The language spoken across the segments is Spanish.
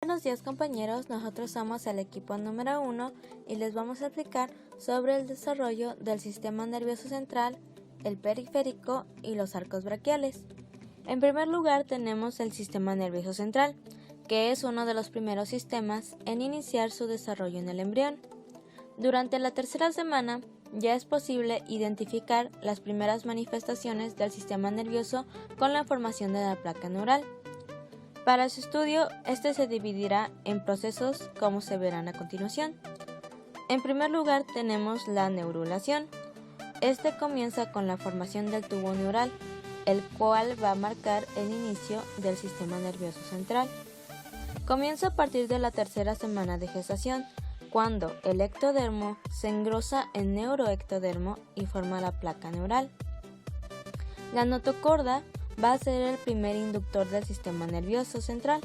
Buenos días compañeros, nosotros somos el equipo número 1 y les vamos a explicar sobre el desarrollo del sistema nervioso central, el periférico y los arcos braquiales. En primer lugar tenemos el sistema nervioso central, que es uno de los primeros sistemas en iniciar su desarrollo en el embrión. Durante la tercera semana ya es posible identificar las primeras manifestaciones del sistema nervioso con la formación de la placa neural. Para su estudio, este se dividirá en procesos como se verán a continuación. En primer lugar tenemos la neurulación. Este comienza con la formación del tubo neural, el cual va a marcar el inicio del sistema nervioso central. Comienza a partir de la tercera semana de gestación, cuando el ectodermo se engrosa en neuroectodermo y forma la placa neural. La notocorda va a ser el primer inductor del sistema nervioso central,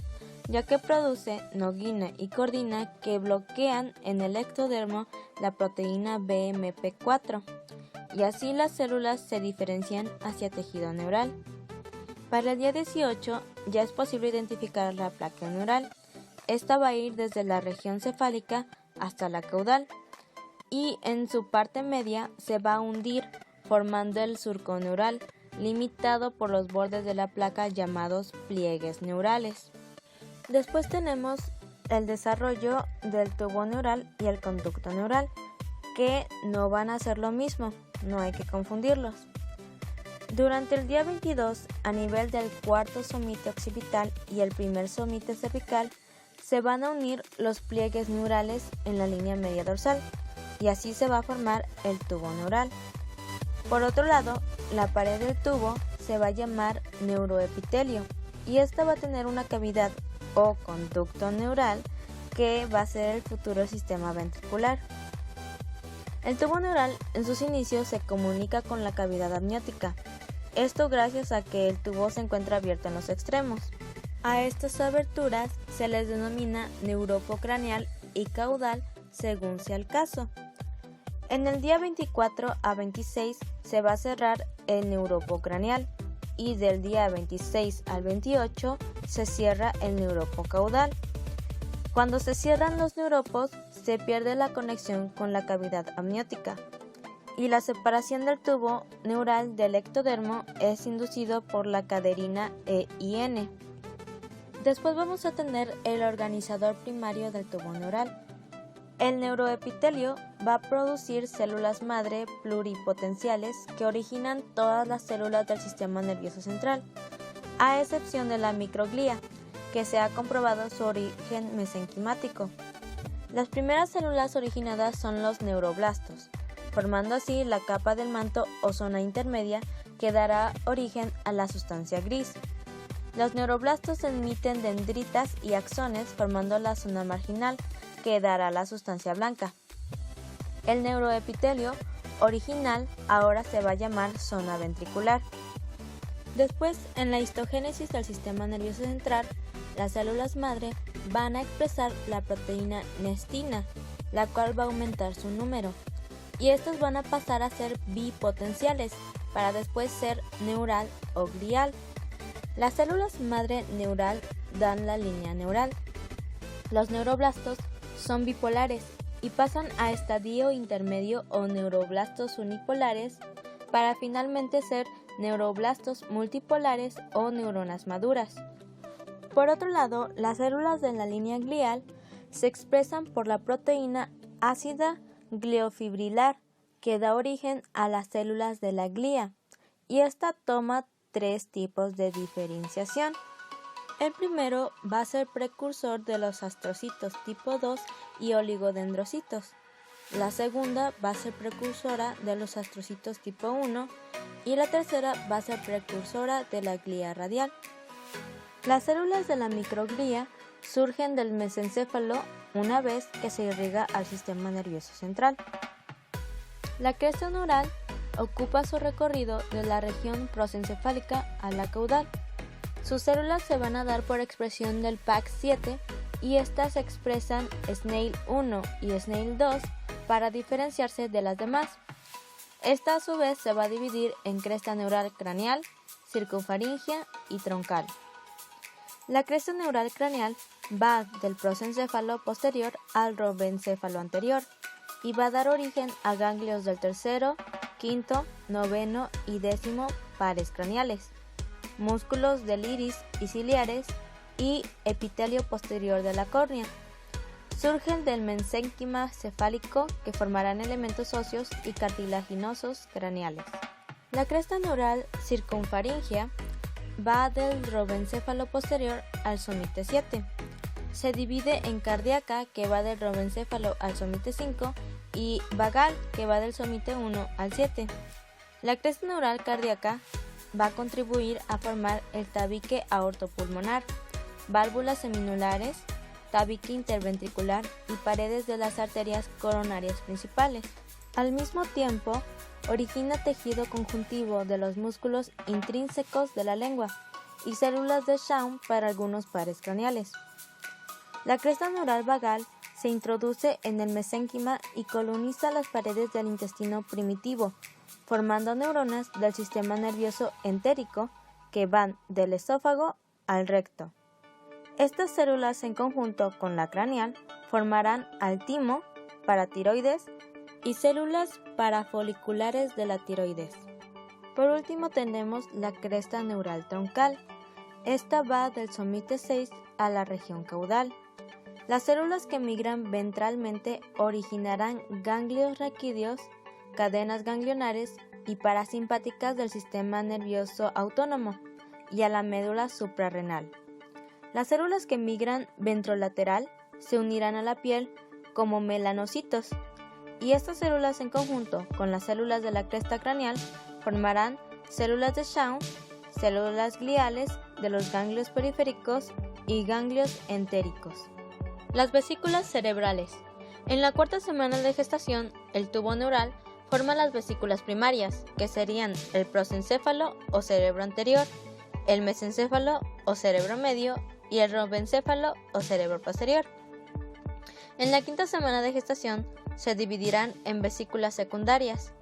ya que produce noguina y cordina que bloquean en el ectodermo la proteína BMP4, y así las células se diferencian hacia tejido neural. Para el día 18 ya es posible identificar la placa neural. Esta va a ir desde la región cefálica hasta la caudal, y en su parte media se va a hundir formando el surco neural, limitado por los bordes de la placa llamados pliegues neurales. Después tenemos el desarrollo del tubo neural y el conducto neural, que no van a ser lo mismo, no hay que confundirlos. Durante el día 22, a nivel del cuarto somito occipital y el primer somito cervical, se van a unir los pliegues neurales en la línea media dorsal, y así se va a formar el tubo neural. Por otro lado, la pared del tubo se va a llamar neuroepitelio, y esta va a tener una cavidad o conducto neural que va a ser el futuro sistema ventricular. El tubo neural en sus inicios se comunica con la cavidad amniótica, esto gracias a que el tubo se encuentra abierto en los extremos. A estas aberturas se les denomina neuropo craneal y caudal según sea el caso. En el día 24 a 26 se va a cerrar el neuropo craneal y del día 26 al 28 se cierra el neuropo caudal. Cuando se cierran los neuropos se pierde la conexión con la cavidad amniótica y la separación del tubo neural del ectodermo es inducido por la caderina EIN. Después vamos a tener el organizador primario del tubo neural. El neuroepitelio va a producir células madre pluripotenciales que originan todas las células del sistema nervioso central, a excepción de la microglía, que se ha comprobado su origen mesenquimático. Las primeras células originadas son los neuroblastos, formando así la capa del manto o zona intermedia que dará origen a la sustancia gris. Los neuroblastos emiten dendritas y axones formando la zona marginal, que dará la sustancia blanca. El neuroepitelio original ahora se va a llamar zona ventricular. Después, en la histogénesis del sistema nervioso central, las células madre van a expresar la proteína nestina, la cual va a aumentar su número, y estos van a pasar a ser bipotenciales, para después ser neural o glial. Las células madre neural dan la línea neural. Los neuroblastos son bipolares y pasan a estadio intermedio o neuroblastos unipolares para finalmente ser neuroblastos multipolares o neuronas maduras. Por otro lado, las células de la línea glial se expresan por la proteína ácida gliofibrilar que da origen a las células de la glía, y esta toma tres tipos de diferenciación. El primero va a ser precursor de los astrocitos tipo 2 y oligodendrocitos. La segunda va a ser precursora de los astrocitos tipo 1 y la tercera va a ser precursora de la glía radial. Las células de la microglía surgen del mesencéfalo una vez que se irriga al sistema nervioso central. La cresta neural ocupa su recorrido de la región prosencefálica a la caudal. Sus células se van a dar por expresión del PAX7 y estas expresan SNAIL1 y SNAIL2 para diferenciarse de las demás. Esta a su vez se va a dividir en cresta neural craneal, circunfaringea y troncal. La cresta neural craneal va del prosencéfalo posterior al robencéfalo anterior y va a dar origen a ganglios del tercero, quinto, noveno y décimo pares craneales, músculos del iris y ciliares y epitelio posterior de la córnea. Surgen del mesénquima cefálico que formarán elementos óseos y cartilaginosos craneales. La cresta neural circunfaringea va del robencéfalo posterior al somite 7. Se divide en cardíaca, que va del robencéfalo al somite 5, y vagal, que va del somite 1 al 7. La cresta neural cardíaca va a contribuir a formar el tabique aortopulmonar, válvulas seminulares, tabique interventricular y paredes de las arterias coronarias principales. Al mismo tiempo, origina tejido conjuntivo de los músculos intrínsecos de la lengua y células de Schwann para algunos pares craneales. La cresta neural vagal se introduce en el mesénquima y coloniza las paredes del intestino primitivo, formando neuronas del sistema nervioso entérico que van del esófago al recto. Estas células en conjunto con la craneal formarán al timo, paratiroides y células parafoliculares de la tiroides. Por último tenemos la cresta neural troncal. Esta va del somite 6 a la región caudal. Las células que migran ventralmente originarán ganglios raquídeos, cadenas ganglionares y parasimpáticas del sistema nervioso autónomo y a la médula suprarrenal. Las células que migran ventrolateral se unirán a la piel como melanocitos, y estas células en conjunto con las células de la cresta craneal formarán células de Schwann, células gliales de los ganglios periféricos y ganglios entéricos. Las vesículas cerebrales. En la cuarta semana de gestación, el tubo neural forma las vesículas primarias, que serían el prosencéfalo o cerebro anterior, el mesencéfalo o cerebro medio y el robencéfalo o cerebro posterior. En la quinta semana de gestación se dividirán en vesículas secundarias,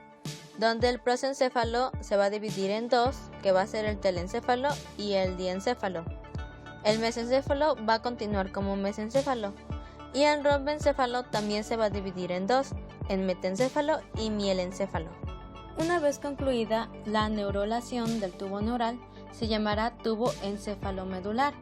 donde el prosencéfalo se va a dividir en dos, que va a ser el telencéfalo y el diencéfalo. El mesencéfalo va a continuar como mesencéfalo y el robencéfalo también se va a dividir en dos, en metencéfalo y mielencéfalo. Una vez concluida la neurulación del tubo neural, se llamará tubo encefalomedular.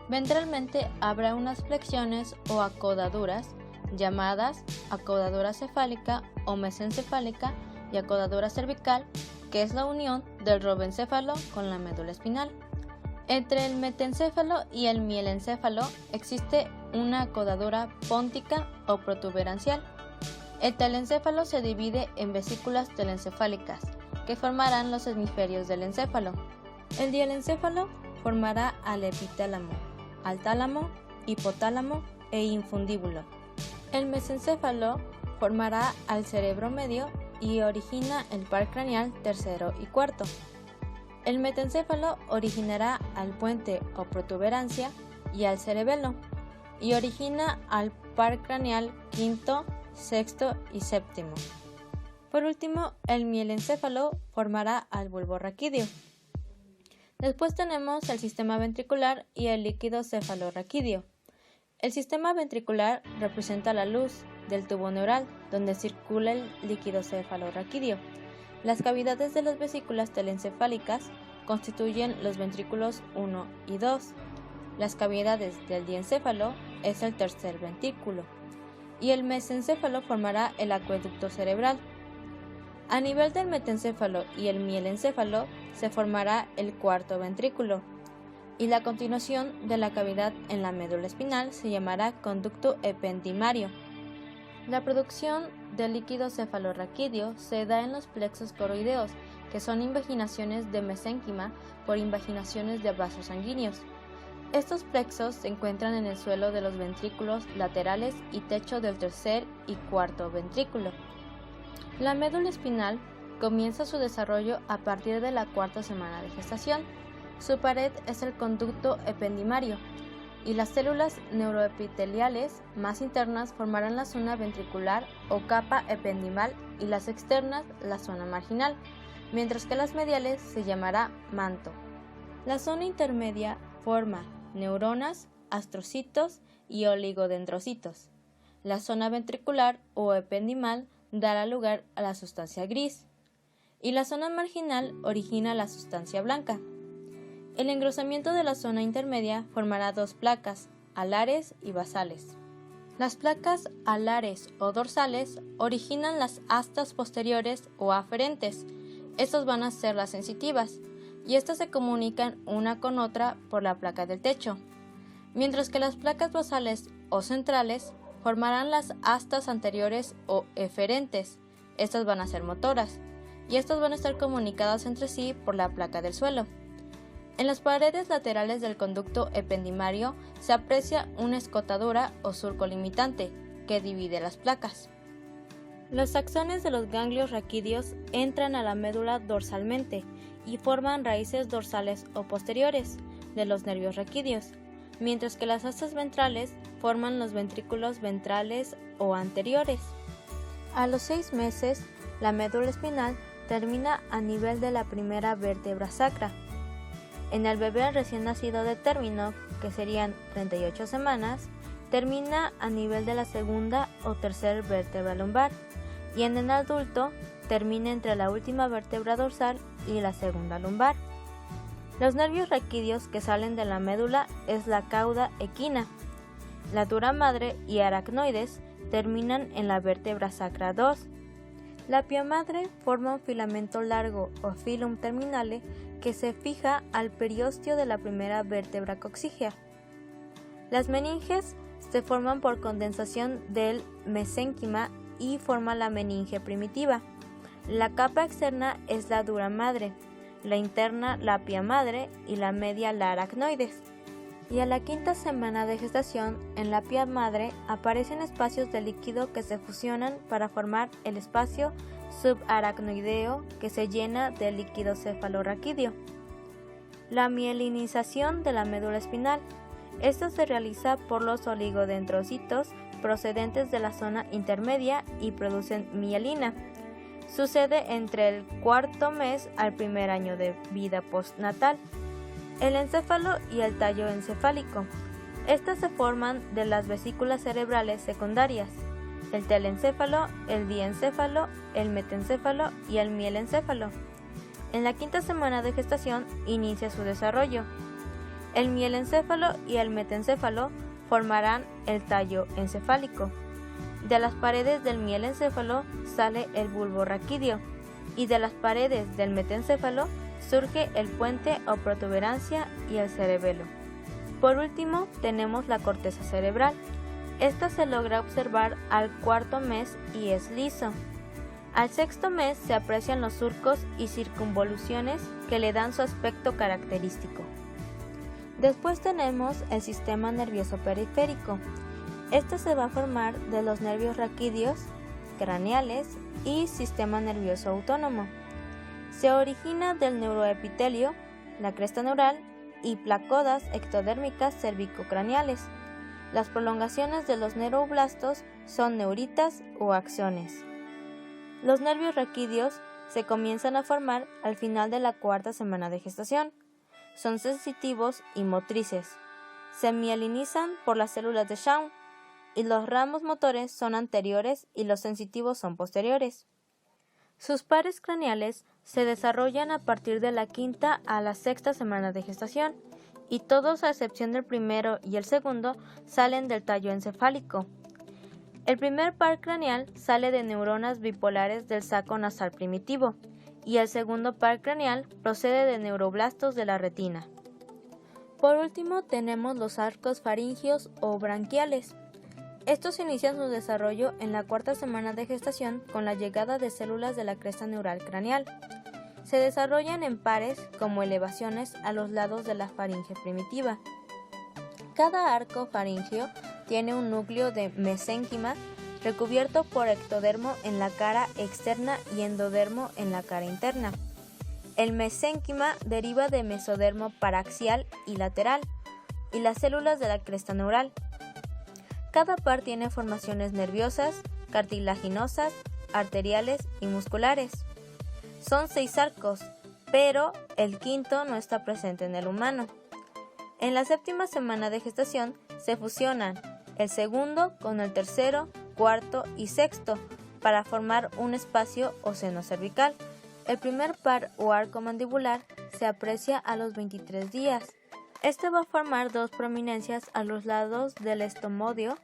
Ventralmente habrá unas flexiones o acodaduras llamadas acodadura cefálica o mesencefálica y acodadura cervical, que es la unión del robencéfalo con la médula espinal. Entre el metencéfalo y el mielencéfalo existe una acodadura póntica o protuberancial. El telencéfalo se divide en vesículas telencefálicas, que formarán los hemisferios del encéfalo. El dielencéfalo formará al epitálamo, al tálamo, hipotálamo e infundíbulo. El mesencéfalo formará al cerebro medio y origina el par craneal tercero y cuarto. El metencéfalo originará al puente o protuberancia y al cerebelo, y origina al par craneal quinto, sexto y séptimo. Por último, el mielencéfalo formará al bulbo raquídeo. Después tenemos el sistema ventricular y el líquido cefalorraquídeo. El sistema ventricular representa la luz del tubo neural, donde circula el líquido cefalorraquídeo. Las cavidades de las vesículas telencefálicas constituyen los ventrículos 1 y 2. Las cavidades del diencéfalo es el tercer ventrículo, y el mesencéfalo formará el acueducto cerebral. A nivel del metencéfalo y el mielencéfalo se formará el cuarto ventrículo, y la continuación de la cavidad en la médula espinal se llamará conducto ependimario. La producción del líquido cefalorraquídeo se da en los plexos coroideos, que son invaginaciones de mesénquima por invaginaciones de vasos sanguíneos. Estos plexos se encuentran en el suelo de los ventrículos laterales y techo del tercer y cuarto ventrículo. La médula espinal comienza su desarrollo a partir de la cuarta semana de gestación. Su pared es el conducto ependimario, y las células neuroepiteliales más internas formarán la zona ventricular o capa ependimal y las externas la zona marginal, mientras que las mediales se llamará manto. La zona intermedia forma neuronas, astrocitos y oligodendrocitos. La zona ventricular o ependimal dará lugar a la sustancia gris y la zona marginal origina la sustancia blanca. El engrosamiento de la zona intermedia formará dos placas, alares y basales. Las placas alares o dorsales originan las astas posteriores o aferentes. Estas van a ser las sensitivas y estas se comunican una con otra por la placa del techo, mientras que las placas basales o centrales formarán las astas anteriores o eferentes. Estas van a ser motoras y estas van a estar comunicadas entre sí por la placa del suelo. En las paredes laterales del conducto ependimario se aprecia una escotadura o surco limitante que divide las placas. Los axones de los ganglios raquídeos entran a la médula dorsalmente y forman raíces dorsales o posteriores de los nervios raquídeos, mientras que las astas ventrales forman los ventrículos ventrales o anteriores. A los 6 meses, la médula espinal termina a nivel de la primera vértebra sacra. En el bebé recién nacido de término, que serían 38 semanas, termina a nivel de la segunda o tercera vértebra lumbar, y en el adulto termina entre la última vértebra dorsal y la segunda lumbar. Los nervios raquídeos que salen de la médula es la cauda equina. La dura madre y aracnoides terminan en la vértebra sacra 2. La pia madre forma un filamento largo o filum terminale que se fija al periósteo de la primera vértebra coxígea. Las meninges se forman por condensación del mesénquima y forma la meninge primitiva. La capa externa es la dura madre, la interna la pia madre y la media la aracnoides. Y a la 5ª semana de gestación, en la pia madre aparecen espacios de líquido que se fusionan para formar el espacio subaracnoideo que se llena de líquido cefalorraquídeo. La mielinización de la médula espinal. Esta se realiza por los oligodendrocitos procedentes de la zona intermedia y producen mielina. Sucede entre el 4º mes al primer año de vida postnatal. El encéfalo y el tallo encefálico. Estas se forman de las vesículas cerebrales secundarias, el telencéfalo, el diencéfalo, el metencéfalo y el mielencéfalo. En la 5ª semana de gestación inicia su desarrollo. El mielencéfalo y el metencéfalo formarán el tallo encefálico. De las paredes del mielencéfalo sale el bulbo raquídeo y de las paredes del metencéfalo surge el puente o protuberancia y el cerebelo. Por último, tenemos la corteza cerebral. Esta se logra observar al 4º mes y es liso. Al 6º mes se aprecian los surcos y circunvoluciones que le dan su aspecto característico. Después tenemos el sistema nervioso periférico. Este se va a formar de los nervios raquídeos, craneales y sistema nervioso autónomo. Se origina del neuroepitelio, la cresta neural y placodas ectodérmicas cervicocraneales. Las prolongaciones de los neuroblastos son neuritas o axones. Los nervios raquídeos se comienzan a formar al final de la 4ª semana de gestación. Son sensitivos y motrices. Se mielinizan por las células de Schwann y los ramos motores son anteriores y los sensitivos son posteriores. Sus pares craneales se desarrollan a partir de la 5ª a la 6ª semana de gestación y todos, a excepción del primero y el segundo, salen del tallo encefálico. El primer par craneal sale de neuronas bipolares del saco nasal primitivo y el segundo par craneal procede de neuroblastos de la retina. Por último tenemos los arcos faringios o branquiales. Estos inician su desarrollo en la 4ª semana de gestación con la llegada de células de la cresta neural craneal. Se desarrollan en pares como elevaciones a los lados de la faringe primitiva. Cada arco faríngeo tiene un núcleo de mesénquima recubierto por ectodermo en la cara externa y endodermo en la cara interna. El mesénquima deriva de mesodermo paraxial y lateral y las células de la cresta neural. Cada par tiene formaciones nerviosas, cartilaginosas, arteriales y musculares. Son 6 arcos, pero el 5º no está presente en el humano. En la séptima semana de gestación se fusionan el segundo con el tercero, cuarto y sexto para formar un espacio o seno cervical. El primer par o arco mandibular se aprecia a los 23 días. Este va a formar dos prominencias a los lados del estomodio,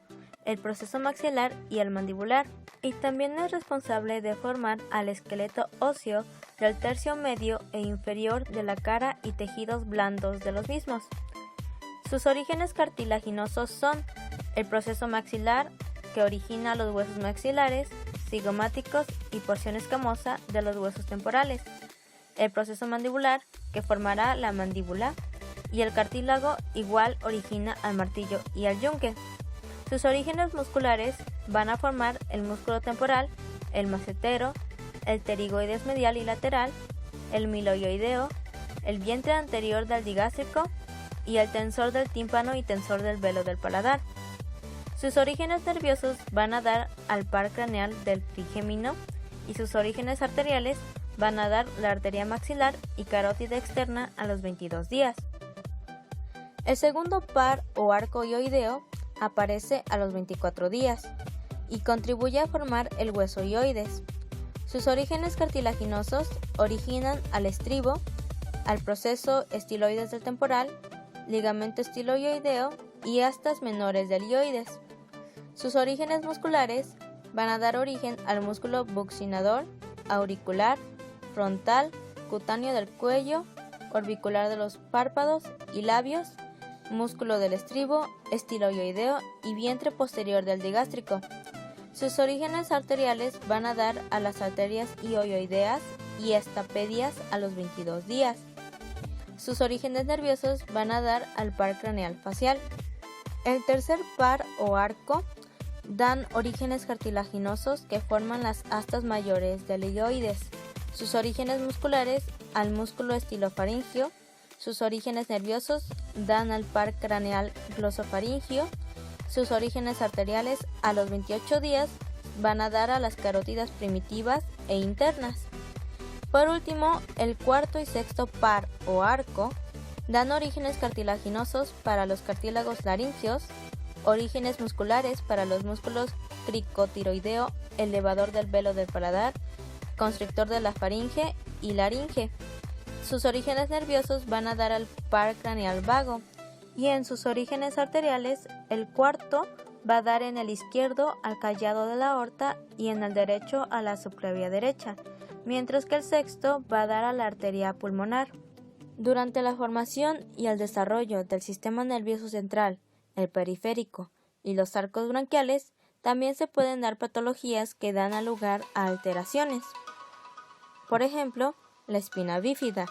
el proceso maxilar y el mandibular, y también es responsable de formar al esqueleto óseo del tercio medio e inferior de la cara y tejidos blandos de los mismos. Sus orígenes cartilaginosos son el proceso maxilar, que origina los huesos maxilares, cigomáticos y porción escamosa de los huesos temporales, el proceso mandibular, que formará la mandíbula, y el cartílago igual origina al martillo y al yunque. Sus orígenes musculares van a formar el músculo temporal, el macetero, el pterigoides medial y lateral, el miloioideo, el vientre anterior del digástrico y el tensor del tímpano y tensor del velo del paladar. Sus orígenes nerviosos van a dar al par craneal del trigémino y sus orígenes arteriales van a dar la arteria maxilar y carótida externa a los 22 días. El segundo par o arco ioideo aparece a los 24 días y contribuye a formar el hueso ioides. Sus orígenes cartilaginosos originan al estribo, al proceso estiloides del temporal, ligamento estiloioideo y astas menores del ioides. Sus orígenes musculares van a dar origen al músculo buccinador, auricular, frontal, cutáneo del cuello, orbicular de los párpados y labios, músculo del estribo, estiloioideo y vientre posterior del digástrico. Sus orígenes arteriales van a dar a las arterias ioioideas y estapedias a los 22 días. Sus orígenes nerviosos van a dar al par craneal facial. El tercer par o arco dan orígenes cartilaginosos que forman las astas mayores del ioides. Sus orígenes musculares al músculo estilofaringio. Sus orígenes nerviosos dan al par craneal glosofaringio. Sus orígenes arteriales a los 28 días van a dar a las carótidas primitivas e internas. Por último, el cuarto y sexto par o arco dan orígenes cartilaginosos para los cartílagos laringeos, orígenes musculares para los músculos cricotiroideo, elevador del velo del paladar, constrictor de la faringe y laringe. Sus orígenes nerviosos van a dar al par craneal vago, y en sus orígenes arteriales, el cuarto va a dar en el izquierdo al callado de la aorta y en el derecho a la subclavia derecha, mientras que el sexto va a dar a la arteria pulmonar. Durante la formación y el desarrollo del sistema nervioso central, el periférico y los arcos branquiales, también se pueden dar patologías que dan lugar a alteraciones. Por ejemplo, la espina bífida.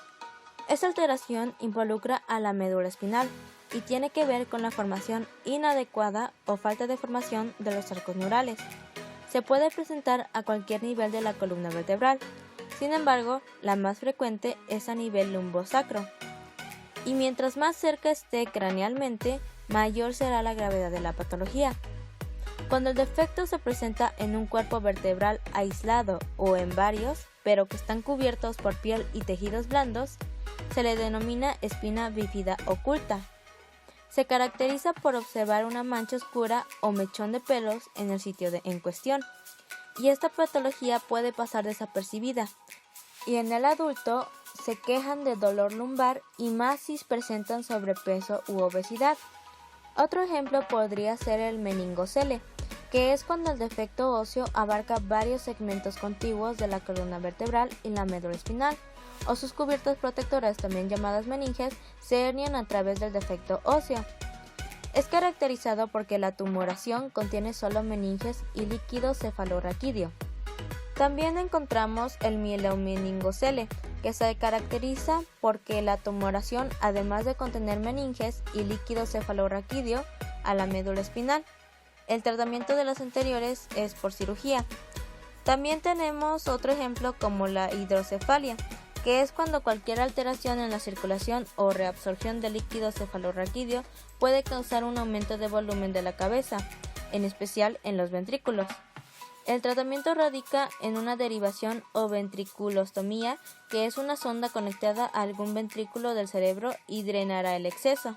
Esta alteración involucra a la médula espinal y tiene que ver con la formación inadecuada o falta de formación de los arcos neurales. Se puede presentar a cualquier nivel de la columna vertebral. Sin embargo, la más frecuente es a nivel lumbosacro. Y mientras más cerca esté cranealmente, mayor será la gravedad de la patología. Cuando el defecto se presenta en un cuerpo vertebral aislado o en varios, pero que están cubiertos por piel y tejidos blandos, se le denomina espina bífida oculta. Se caracteriza por observar una mancha oscura o mechón de pelos en el sitio en cuestión, y esta patología puede pasar desapercibida, y en el adulto se quejan de dolor lumbar y más si presentan sobrepeso u obesidad. Otro ejemplo podría ser el meningocele, que es cuando el defecto óseo abarca varios segmentos contiguos de la columna vertebral y la médula espinal, o sus cubiertas protectoras, también llamadas meninges, se hernian a través del defecto óseo. Es caracterizado porque la tumoración contiene solo meninges y líquido cefalorraquídeo. También encontramos el mielomeningocele, que se caracteriza porque la tumoración, además de contener meninges y líquido cefalorraquídeo a la médula espinal. El tratamiento de las anteriores es por cirugía. También tenemos otro ejemplo como la hidrocefalia, que es cuando cualquier alteración en la circulación o reabsorción de líquido cefalorraquídeo puede causar un aumento de volumen de la cabeza, en especial en los ventrículos. El tratamiento radica en una derivación o ventriculostomía, que es una sonda conectada a algún ventrículo del cerebro y drenará el exceso.